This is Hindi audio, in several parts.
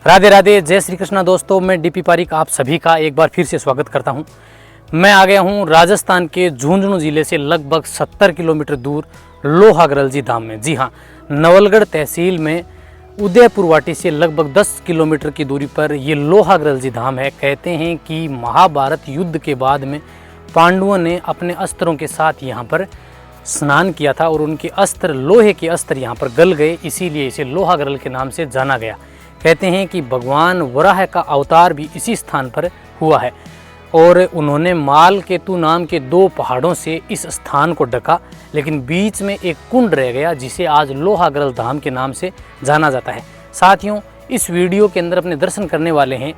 राधे राधे, जय श्री कृष्णा। दोस्तों, मैं डीपी पारिक आप सभी का एक बार फिर से स्वागत करता हूं। मैं आ गया हूं राजस्थान के झुंझुनू जिले से लगभग 70 किलोमीटर दूर लोहागरलजी धाम में। जी हां, नवलगढ़ तहसील में उदयपुर वाटी से लगभग 10 किलोमीटर की दूरी पर ये लोहागरलजी धाम है। कहते हैं कि महाभारत युद्ध के बाद में पांडवों ने अपने अस्त्रों के साथ यहाँ पर स्नान किया था और उनके अस्त्र, लोहे के अस्त्र यहाँ पर गल गए, इसीलिए इसे लोहागरल के नाम से जाना गया। कहते हैं कि भगवान वराह का अवतार भी इसी स्थान पर हुआ है और उन्होंने मालकेतु नाम के 2 पहाड़ों से इस स्थान को ढका, लेकिन बीच में एक कुंड रह गया जिसे आज लोहागरल धाम के नाम से जाना जाता है। साथियों, इस वीडियो के अंदर अपने दर्शन करने वाले हैं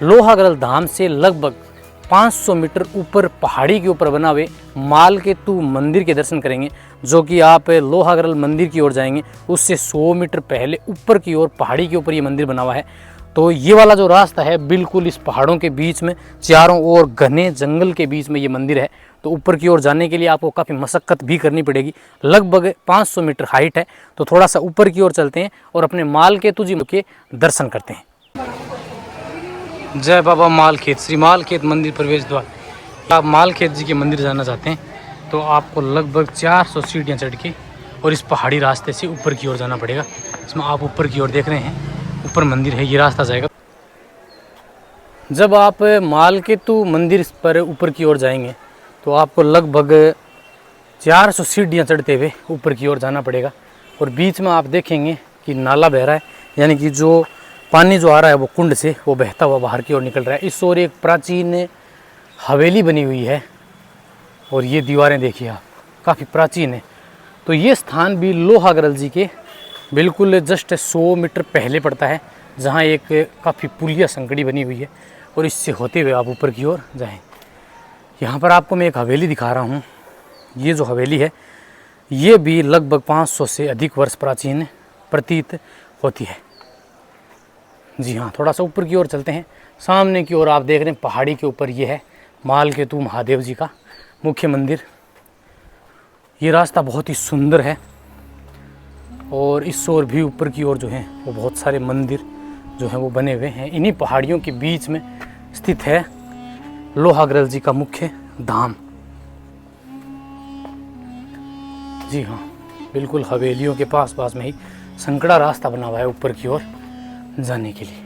लोहागरल धाम से लगभग 500 मीटर ऊपर पहाड़ी के ऊपर बना हुए मालकेतु मंदिर के दर्शन करेंगे, जो कि आप लोहागरल मंदिर की ओर जाएंगे उससे 100 मीटर पहले ऊपर की ओर पहाड़ी के ऊपर ये मंदिर बना हुआ है। तो ये वाला जो रास्ता है बिल्कुल इस पहाड़ों के बीच में, चारों ओर घने जंगल के बीच में ये मंदिर है। तो ऊपर की ओर जाने के लिए आपको काफ़ी मशक्क़त भी करनी पड़ेगी। लगभग 500 मीटर हाइट है। तो थोड़ा सा ऊपर की ओर चलते हैं और अपने मालकेतु जी के दर्शन करते हैं। जय बाबा मालखेत, श्री मालखेत मंदिर प्रवेश द्वार। आप मालखेत जी के मंदिर जाना चाहते हैं तो आपको लगभग 400 सीढ़ियाँ चढ़ के और इस पहाड़ी रास्ते से ऊपर की ओर जाना पड़ेगा। इसमें आप ऊपर की ओर देख रहे हैं, ऊपर मंदिर है, ये रास्ता जाएगा। जब आप मालकेतु मंदिर पर ऊपर की ओर जाएंगे तो आपको लगभग 400 सीढ़ियाँ चढ़ते हुए ऊपर की ओर जाना पड़ेगा और बीच में आप देखेंगे कि नाला बह रहा है, यानी कि जो पानी जो आ रहा है वो कुंड से वो बहता हुआ बाहर की ओर निकल रहा है। इस ओर एक प्राचीन हवेली बनी हुई है और ये दीवारें देखिए आप, काफ़ी प्राचीन है। तो ये स्थान भी लोहागरल जी के बिल्कुल जस्ट 100 मीटर पहले पड़ता है, जहाँ एक काफ़ी पुलिया संकड़ी बनी हुई है और इससे होते हुए आप ऊपर की ओर जाएँ। यहाँ पर आपको मैं एक हवेली दिखा रहा हूँ। ये जो हवेली है ये भी लगभग 500 से अधिक वर्ष प्राचीन प्रतीत होती है। जी हाँ, थोड़ा सा ऊपर की ओर चलते हैं। सामने की ओर आप देख रहे हैं पहाड़ी के ऊपर ये है मालकेतु महादेव जी का मुख्य मंदिर। ये रास्ता बहुत ही सुंदर है और इस ओर भी ऊपर की ओर जो है वो बहुत सारे मंदिर जो हैं वो बने हुए हैं। इन्हीं पहाड़ियों के बीच में स्थित है लोहागरल जी का मुख्य धाम। जी हाँ, बिल्कुल हवेलियों के पास में ही संकड़ा रास्ता बना हुआ है ऊपर की ओर जाने के लिए।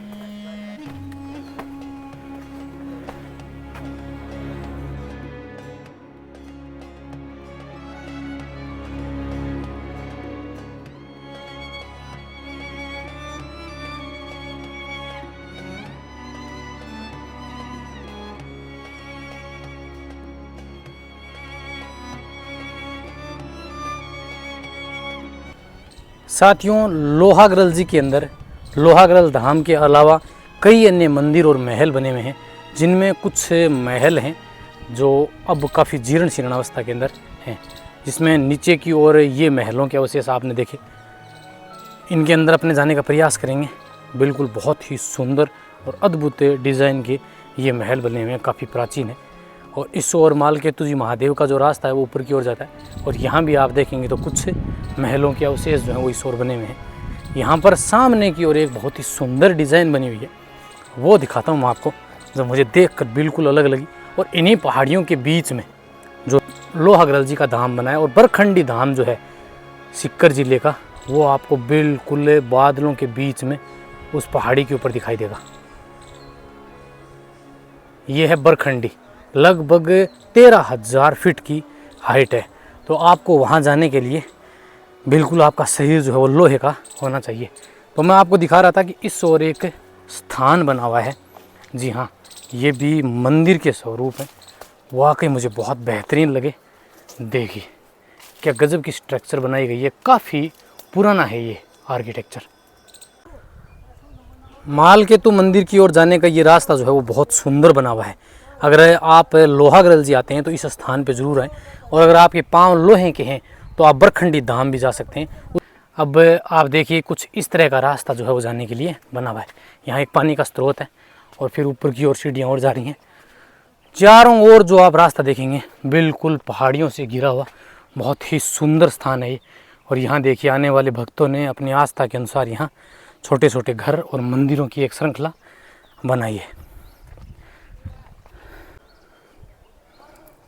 साथियों, लोहागरल जी के अंदर लोहागरल धाम के अलावा कई अन्य मंदिर और महल बने हुए हैं, जिनमें कुछ महल हैं जो अब काफ़ी जीर्ण शीर्ण अवस्था के अंदर हैं। जिसमें नीचे की ओर ये महलों के अवशेष आपने देखे। इनके अंदर अपने जाने का प्रयास करेंगे। बिल्कुल बहुत ही सुंदर और अद्भुत डिज़ाइन के ये महल बने हुए हैं, काफ़ी प्राचीन है। और इस ओर मालकेतु जी महादेव का जो रास्ता है वो ऊपर की ओर जाता है और यहाँ भी आप देखेंगे तो कुछ महलों के अवशेष जो हैं वो इस ओर बने हुए हैं। यहाँ पर सामने की ओर एक बहुत ही सुंदर डिज़ाइन बनी हुई है, वो दिखाता हूँ मैं आपको, जो मुझे देखकर बिल्कुल अलग लगी। और इन्हीं पहाड़ियों के बीच में जो लोहागरल जी का धाम बना है और बरखंडी धाम जो है सीकर जिले का, वो आपको बिल्कुल बादलों के बीच में उस पहाड़ी के ऊपर दिखाई देगा। ये है बरखंडी, लगभग 13,000 फीट की हाइट है। तो आपको वहाँ जाने के लिए बिल्कुल आपका शरीर जो है वो लोहे का होना चाहिए। तो मैं आपको दिखा रहा था कि इस ओर एक स्थान बना हुआ है। जी हाँ, ये भी मंदिर के स्वरूप है। वाकई मुझे बहुत बेहतरीन लगे। देखिए क्या गजब की स्ट्रक्चर बनाई गई है, काफ़ी पुराना है ये आर्किटेक्चर। मालकेतु मंदिर की ओर जाने का ये रास्ता जो है वो बहुत सुंदर बना हुआ है। अगर आप लोहागरल जी आते हैं तो इस स्थान पे ज़रूर आएँ, और अगर आपके पाँव लोहे के हैं तो आप बरखंडी धाम भी जा सकते हैं। अब आप देखिए कुछ इस तरह का रास्ता जो है वो जाने के लिए बना हुआ है। यहाँ एक पानी का स्रोत है और फिर ऊपर की ओर सीढ़ियाँ और जा रही हैं। चारों ओर जो आप रास्ता देखेंगे बिल्कुल पहाड़ियों से घिरा हुआ बहुत ही सुंदर स्थान है ये। और यहाँ देखिए आने वाले भक्तों ने अपनी आस्था के अनुसार यहाँ छोटे छोटे घर और मंदिरों की एक श्रृंखला बनाई है।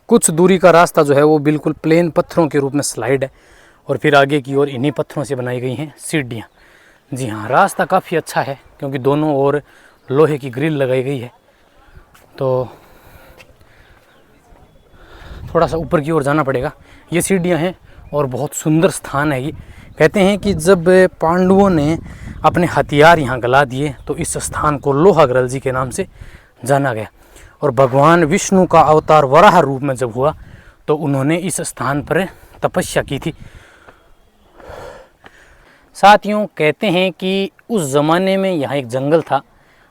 कुछ दूरी का रास्ता जो है वो बिल्कुल प्लेन पत्थरों के रूप में स्लाइड है और फिर आगे की ओर इन्हीं पत्थरों से बनाई गई हैं सीढ़ियाँ। जी हाँ, रास्ता काफ़ी अच्छा है क्योंकि दोनों ओर लोहे की ग्रिल लगाई गई है। तो थोड़ा सा ऊपर की ओर जाना पड़ेगा। ये सीढ़ियाँ हैं और बहुत सुंदर स्थान है ये। कहते हैं कि जब पांडवों ने अपने हथियार यहाँ गला दिए तो इस स्थान को लोहागृल जी के नाम से जाना गया। और भगवान विष्णु का अवतार वराह रूप में जब हुआ तो उन्होंने इस स्थान पर तपस्या की थी। साथियों, कहते हैं कि उस ज़माने में यहाँ एक जंगल था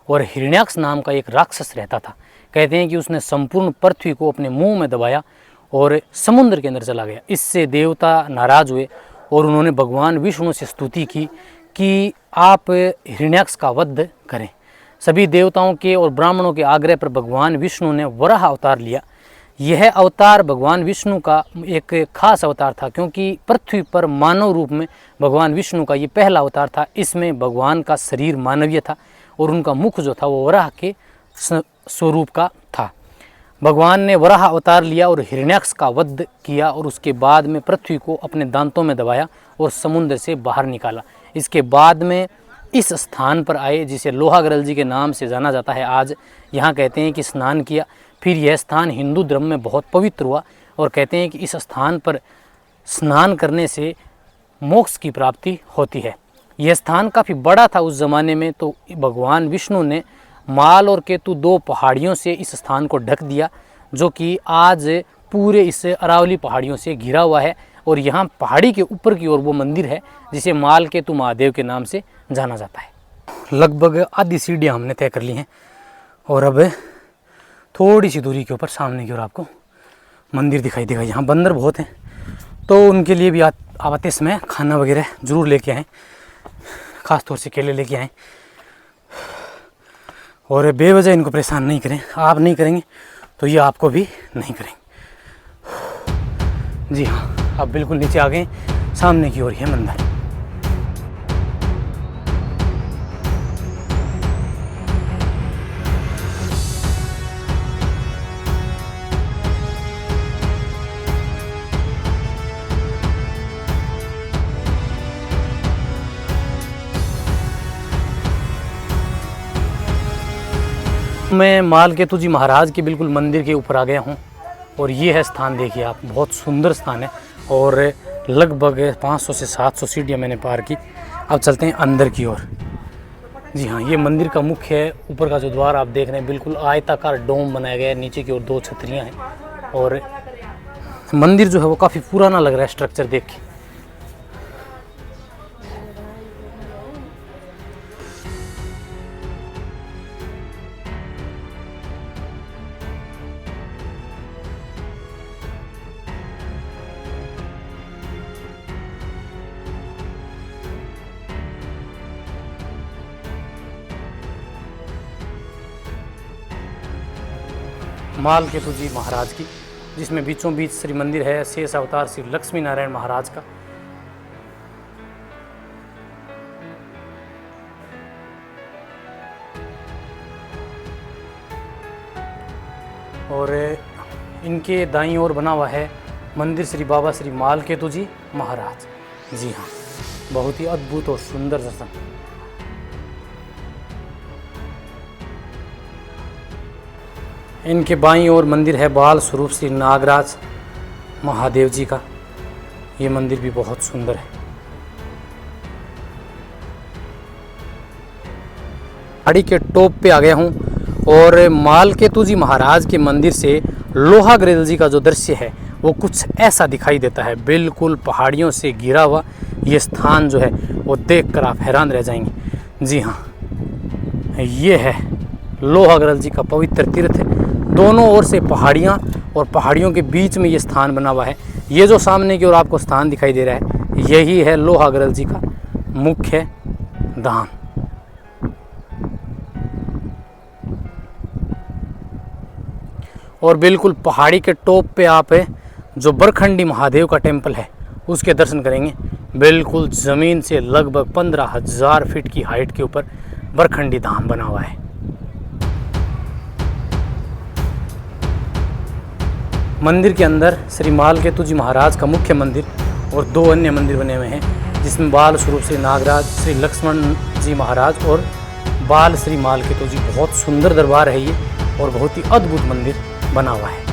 और हिरण्याक्ष नाम का एक राक्षस रहता था। कहते हैं कि उसने संपूर्ण पृथ्वी को अपने मुंह में दबाया और समुद्र के अंदर चला गया। इससे देवता नाराज हुए और उन्होंने भगवान विष्णु से स्तुति की कि आप हिरण्याक्ष का वध करें। सभी देवताओं के और ब्राह्मणों के आग्रह पर भगवान विष्णु ने वराह अवतार लिया। यह अवतार भगवान विष्णु का एक खास अवतार था क्योंकि पृथ्वी पर मानव रूप में भगवान विष्णु का ये पहला अवतार था। इसमें भगवान का शरीर मानवीय था और उनका मुख जो था वो वराह के स्वरूप का था। भगवान ने वराह अवतार लिया और हिरण्याक्ष का वध किया और उसके बाद में पृथ्वी को अपने दांतों में दबाया और समुद्र से बाहर निकाला। इसके बाद में इस स्थान पर आए जिसे लोहागृल जी के नाम से जाना जाता है आज। यहाँ कहते हैं कि स्नान किया। फिर यह स्थान हिंदू धर्म में बहुत पवित्र हुआ और कहते हैं कि इस स्थान पर स्नान करने से मोक्ष की प्राप्ति होती है। यह स्थान काफ़ी बड़ा था उस ज़माने में, तो भगवान विष्णु ने माल और केतु 2 पहाड़ियों से इस स्थान को ढक दिया, जो कि आज पूरे इस अरावली पहाड़ियों से घिरा हुआ है। और यहाँ पहाड़ी के ऊपर की ओर वो मंदिर है जिसे माल केतु महादेव के नाम से जाना जाता है। लगभग आधी सीढ़ियाँ हमने तय कर ली हैं और अब थोड़ी सी दूरी के ऊपर सामने की ओर आपको मंदिर दिखाई देगा। यहाँ बंदर बहुत हैं तो उनके लिए भी आते समय खाना वगैरह ज़रूर लेके आएँ, ख़ास तौर से केले लेके आएँ और बेवजह इनको परेशान नहीं करें। आप नहीं करेंगे तो ये आपको भी नहीं करेंगे। जी हाँ, आप बिल्कुल नीचे आ गए, सामने की ओर है मंदिर। मैं माल केतु जी महाराज के बिल्कुल मंदिर के ऊपर आ गया हूँ और ये है स्थान। देखिए आप, बहुत सुंदर स्थान है और लगभग 500 से 700 सीढ़ियाँ मैंने पार की। अब चलते हैं अंदर की ओर। जी हाँ, ये मंदिर का मुख्य है। ऊपर का जो द्वार आप देख रहे हैं बिल्कुल आयताकार डोम बनाया गया है। नीचे की ओर 2 छतरियाँ हैं और मंदिर जो है वो काफ़ी पुराना लग रहा है स्ट्रक्चर देख के। माल केतु जी महाराज की, जिसमें बीचों बीच श्री मंदिर है शेष अवतार श्री लक्ष्मी नारायण महाराज का। और इनके दाईं ओर बना हुआ है मंदिर श्री बाबा श्री माल केतु जी महाराज। जी हाँ, बहुत ही अद्भुत और सुंदर दर्शन। इनके बाईं ओर मंदिर है बाल स्वरूप श्री नागराज महादेव जी का। ये मंदिर भी बहुत सुंदर है। पहाड़ी के टॉप पे आ गया हूँ और माल केतु जी महाराज के मंदिर से लोहागृल जी का जो दृश्य है वो कुछ ऐसा दिखाई देता है। बिल्कुल पहाड़ियों से घिरा हुआ ये स्थान जो है वो देखकर आप हैरान रह जाएंगे। जी हाँ, ये है लोहागृल जी का पवित्र तीर्थ। दोनों ओर से पहाड़ियाँ और पहाड़ियों के बीच में ये स्थान बना हुआ है। ये जो सामने की ओर आपको स्थान दिखाई दे रहा है यही है लोहागृल जी का मुख्य धाम। और बिल्कुल पहाड़ी के टॉप पे आप जो बरखंडी महादेव का टेम्पल है उसके दर्शन करेंगे। बिल्कुल ज़मीन से लगभग 15,000 फीट की हाइट के ऊपर बरखंडी धाम बना हुआ है। मंदिर के अंदर श्री मालकेतु जी महाराज का मुख्य मंदिर और 2 अन्य मंदिर बने हुए हैं, जिसमें बाल स्वरूप श्री नागराज, श्री लक्ष्मण जी महाराज और बाल श्री मालकेतु जी। बहुत सुंदर दरबार है ये और बहुत ही अद्भुत मंदिर बना हुआ है।